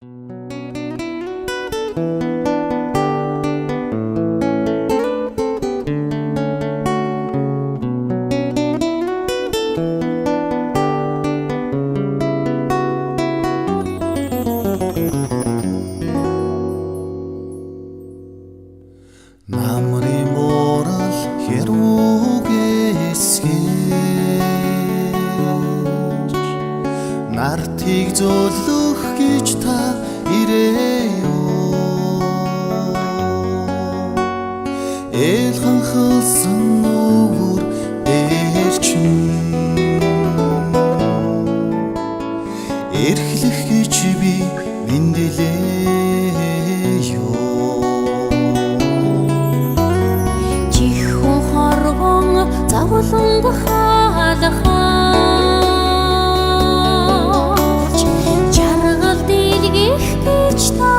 Намрын буурал хэрүүгээс нартыг зөөлөх гэж та ирээё. Элхэнхэлсэн нүгүр дээрчин эрхлэх гэж би мэндэлээё. Чихүн хорвон завланг хаалгаач жаргал дийлгэх гэж та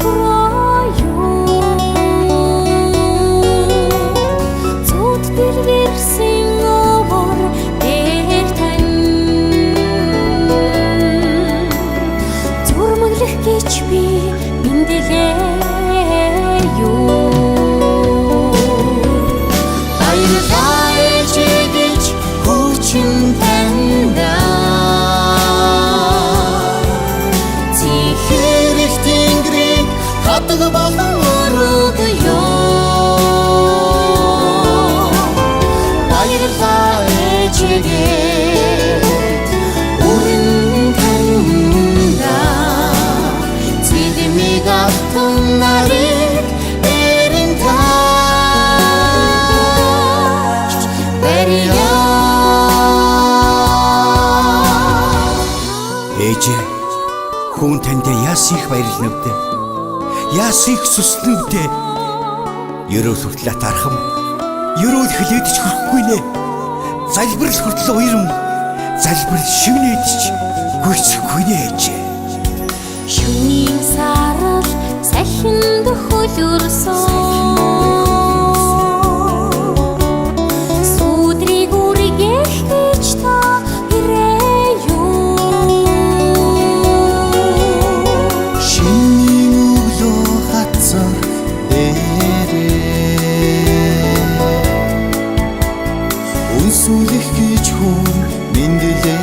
турааё. Зүуд тэрвэрсэн овор дээр тань зурмаглах гэж би мэндэлээё. Ээжээ, хүн танд яасан их баярлна вэ? Яасан их сүснэ вэ? Ерөөл хүртэл атаархам, ерөөл хилээдч хүрхгүй нэ. Залбирал хүртэл уярам, залбирал шивнээдч гүйцэхгүй нэ ээжээ. Шүнийн сарал сахинд хөлөрсөн сүдрийг үргэх гэж та ирээё. Шинийн өглөө хатсар дээрээ үнсүүлэх гэж хүн мэндэлээё.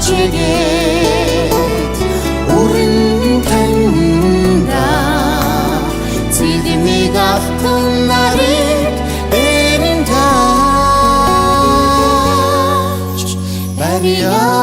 Ээжээгээд өрн таньда цэдмийг автан нарыг дээрэн тааж барья.